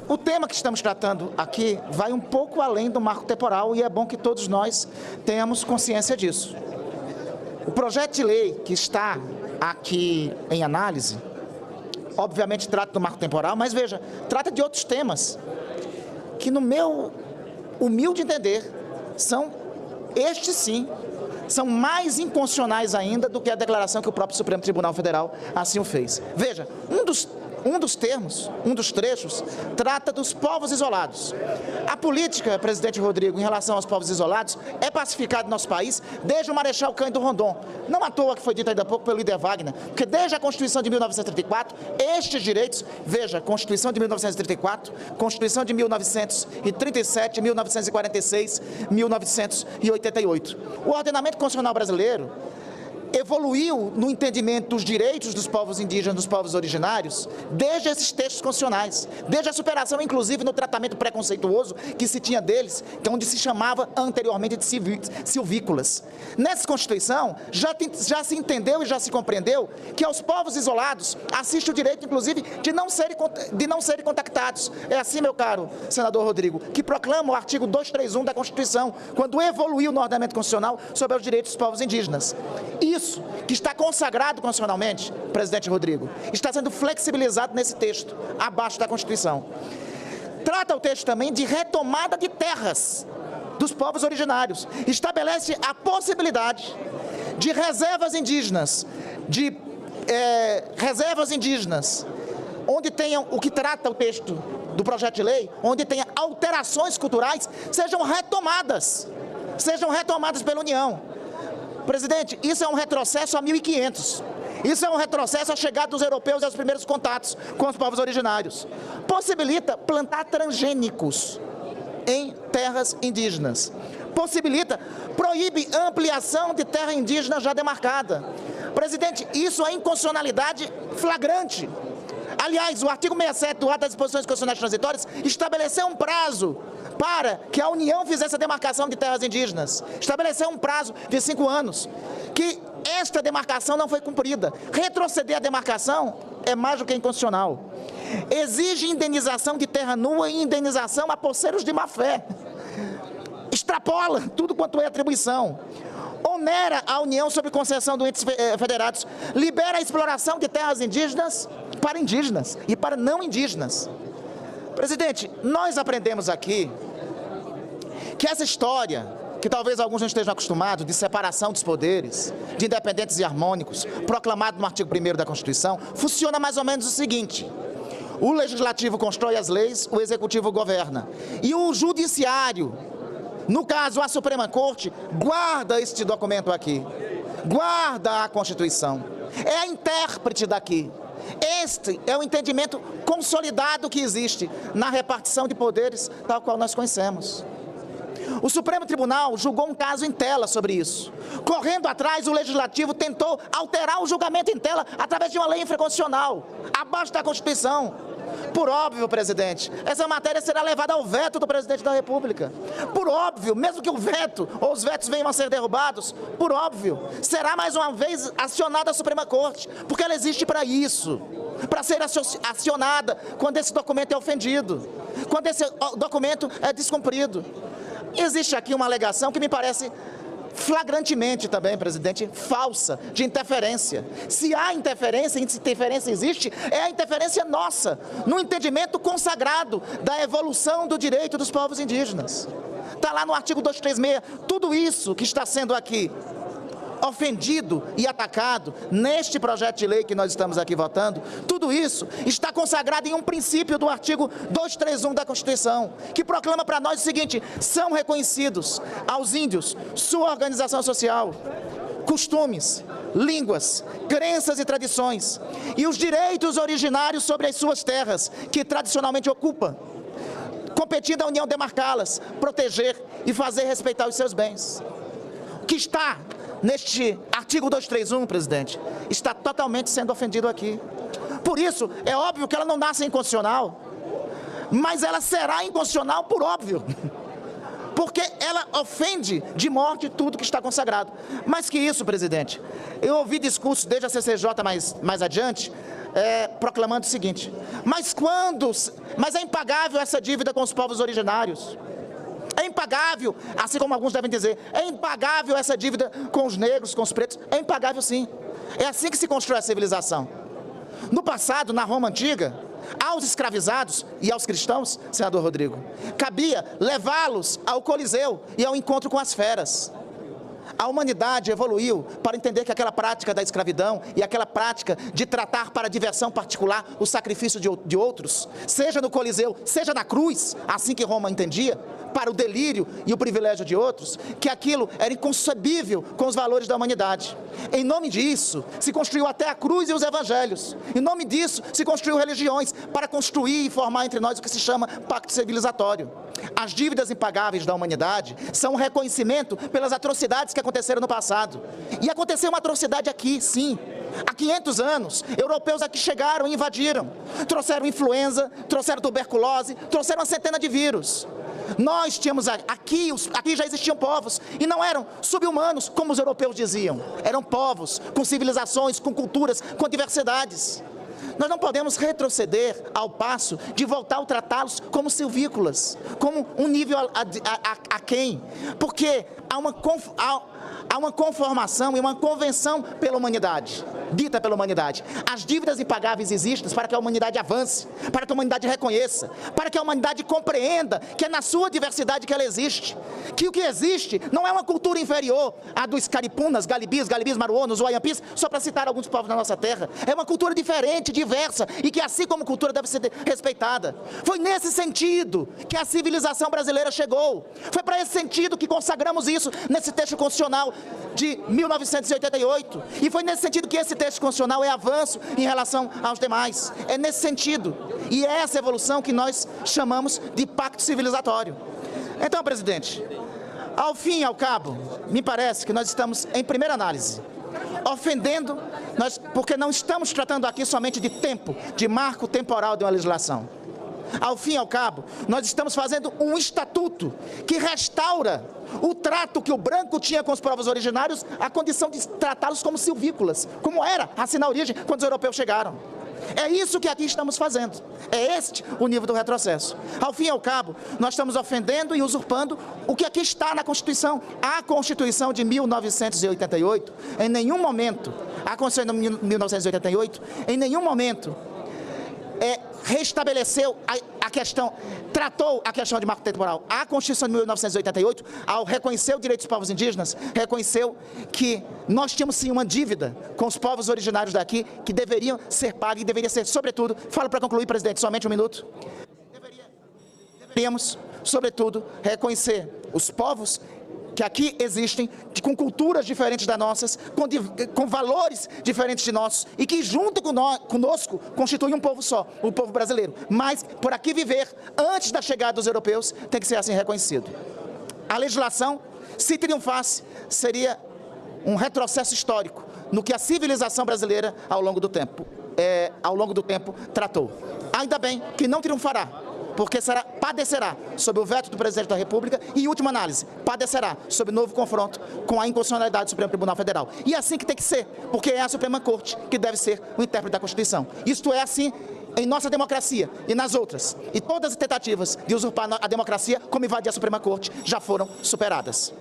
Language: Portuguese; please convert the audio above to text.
O tema que estamos tratando aqui vai um pouco além do marco temporal e é bom que todos nós tenhamos consciência disso. O projeto de lei que está aqui em análise, obviamente trata do marco temporal, mas veja, trata de outros temas que, no meu humilde entender, estes sim, são mais inconstitucionais ainda do que a declaração que o próprio Supremo Tribunal Federal assim o fez. Veja, um dos trechos, trata dos povos isolados. A política, presidente Rodrigo, em relação aos povos isolados, é pacificada no nosso país desde o Marechal Cândido Rondon. Não à toa que foi dito ainda há pouco pelo líder Wagner, porque desde a Constituição de 1934, estes direitos, veja, Constituição de 1934, Constituição de 1937, 1946, 1988. O ordenamento constitucional brasileiro evoluiu no entendimento dos direitos dos povos indígenas, dos povos originários, desde esses textos constitucionais, desde a superação, inclusive, no tratamento preconceituoso que se tinha deles, que é onde se chamava anteriormente de silvícolas. Nessa Constituição, já se entendeu e já se compreendeu que aos povos isolados assiste o direito, inclusive, de não serem contactados. É assim, meu caro senador Rodrigo, que proclama o artigo 231 da Constituição, quando evoluiu no ordenamento constitucional sobre os direitos dos povos indígenas. Isso, que está consagrado constitucionalmente, presidente Rodrigo, está sendo flexibilizado nesse texto, abaixo da Constituição. Trata o texto também de retomada de terras dos povos originários. Estabelece a possibilidade de reservas indígenas, onde tenham, o que trata o texto do projeto de lei, onde tenha alterações culturais, sejam retomadas pela União. Presidente, isso é um retrocesso a 1500. Isso é um retrocesso à chegada dos europeus e aos primeiros contatos com os povos originários. Possibilita plantar transgênicos em terras indígenas. Proíbe ampliação de terra indígena já demarcada. Presidente, isso é inconstitucionalidade flagrante. Aliás, o artigo 67 do ato das disposições constitucionais transitórias estabeleceu um prazo para que a União fizesse a demarcação de terras indígenas. Estabeleceu um prazo de 5 anos, que esta demarcação não foi cumprida. Retroceder a demarcação é mais do que inconstitucional. Exige indenização de terra nua e indenização a posseiros de má-fé. Extrapola tudo quanto é atribuição. Onera a União sob concessão dos entes federados. Libera a exploração de terras indígenas para indígenas e para não indígenas. Presidente, nós aprendemos aqui que essa história, que talvez alguns não estejam acostumados, de separação dos poderes, de independentes e harmônicos, proclamado no artigo 1º da Constituição, funciona mais ou menos o seguinte: o Legislativo constrói as leis, o Executivo governa, e o Judiciário, no caso a Suprema Corte, guarda este documento aqui, guarda a Constituição, é a intérprete daqui. Este é o entendimento consolidado que existe na repartição de poderes, tal qual nós conhecemos. O Supremo Tribunal julgou um caso em tela sobre isso. Correndo atrás, o Legislativo tentou alterar o julgamento em tela através de uma lei infraconstitucional, abaixo da Constituição. Por óbvio, presidente, essa matéria será levada ao veto do presidente da República. Por óbvio, mesmo que o veto ou os vetos venham a ser derrubados, por óbvio, será mais uma vez acionada a Suprema Corte, porque ela existe para isso, para ser acionada quando esse documento é ofendido, quando esse documento é descumprido. Existe aqui uma alegação que me parece flagrantemente também, presidente, falsa, de interferência. Se há interferência, e se interferência existe, é a interferência nossa, no entendimento consagrado da evolução do direito dos povos indígenas. Está lá no artigo 236, tudo isso que está sendo aqui ofendido e atacado neste projeto de lei que nós estamos aqui votando, tudo isso está consagrado em um princípio do artigo 231 da Constituição, que proclama para nós o seguinte: são reconhecidos aos índios sua organização social, costumes, línguas, crenças e tradições, e os direitos originários sobre as suas terras, que tradicionalmente ocupam, competindo à União demarcá-las, proteger e fazer respeitar os seus bens. O que está neste artigo 231, presidente, está totalmente sendo ofendido aqui. Por isso, é óbvio que ela não nasce inconstitucional, mas ela será inconstitucional por óbvio, porque ela ofende de morte tudo que está consagrado. Mais que isso, presidente, eu ouvi discursos desde a CCJ mais adiante, proclamando o seguinte: mas é impagável essa dívida com os povos originários. É impagável, assim como alguns devem dizer, é impagável essa dívida com os negros, com os pretos. É impagável, sim. É assim que se constrói a civilização. No passado, na Roma Antiga, aos escravizados e aos cristãos, senador Rodrigo, cabia levá-los ao Coliseu e ao encontro com as feras. A humanidade evoluiu para entender que aquela prática da escravidão e aquela prática de tratar para diversão particular o sacrifício de outros, seja no Coliseu, seja na cruz, assim que Roma entendia, para o delírio e o privilégio de outros, que aquilo era inconcebível com os valores da humanidade. Em nome disso, se construiu até a cruz e os evangelhos. Em nome disso, se construiu religiões para construir e formar entre nós o que se chama pacto civilizatório. As dívidas impagáveis da humanidade são um reconhecimento pelas atrocidades que aconteceram no passado. E aconteceu uma atrocidade aqui, sim. Há 500 anos, europeus aqui chegaram e invadiram. Trouxeram influenza, trouxeram tuberculose, trouxeram uma centena de vírus. Nós tínhamos aqui já existiam povos, e não eram sub-humanos, como os europeus diziam. Eram povos com civilizações, com culturas, com diversidades. Nós não podemos retroceder ao passo de voltar a tratá-los como silvícolas, como um nível aquém, porque há uma conformação e uma convenção pela humanidade, dita pela humanidade. As dívidas impagáveis existem para que a humanidade avance, para que a humanidade reconheça, para que a humanidade compreenda que é na sua diversidade que ela existe, que o que existe não é uma cultura inferior à dos caripunas, galibis, maruonos, waiampis, só para citar alguns povos da nossa terra. É uma cultura diferente, diversa, e que assim como cultura deve ser respeitada. Foi nesse sentido que a civilização brasileira chegou. Foi para esse sentido que consagramos isso nesse texto constitucional de 1988. E foi nesse sentido que esse texto constitucional é avanço em relação aos demais. É nesse sentido. E é essa evolução que nós chamamos de pacto civilizatório. Então, presidente, ao fim e ao cabo, me parece que nós estamos, em primeira análise, ofendendo, porque não estamos tratando aqui somente de tempo, de marco temporal de uma legislação. Ao fim e ao cabo, nós estamos fazendo um estatuto que restaura o trato que o branco tinha com os povos originários, a condição de tratá-los como silvícolas, como era assim na origem, quando os europeus chegaram. É isso que aqui estamos fazendo. É este o nível do retrocesso. Ao fim e ao cabo, nós estamos ofendendo e usurpando o que aqui está na Constituição. A Constituição de 1988, em nenhum momento, a Constituição de 1988, em nenhum momento restabeleceu a questão, tratou a questão de marco temporal. A Constituição de 1988, ao reconhecer o direito dos povos indígenas, reconheceu que nós tínhamos sim uma dívida com os povos originários daqui, que deveriam ser paga e deveria ser, sobretudo, falo para concluir, presidente, somente um minuto, deveríamos, sobretudo, reconhecer os povos que aqui existem, com culturas diferentes das nossas, com valores diferentes de nossos, e que junto conosco constituem um povo só, o povo brasileiro. Mas, por aqui viver, antes da chegada dos europeus, tem que ser assim reconhecido. A legislação, se triunfasse, seria um retrocesso histórico no que a civilização brasileira, ao longo do tempo, tratou. Ainda bem que não triunfará, porque padecerá sob o veto do presidente da República e, em última análise, padecerá sob novo confronto com a inconstitucionalidade do Supremo Tribunal Federal. E é assim que tem que ser, porque é a Suprema Corte que deve ser o intérprete da Constituição. Isto é assim em nossa democracia e nas outras. E todas as tentativas de usurpar a democracia, como invadir a Suprema Corte, já foram superadas.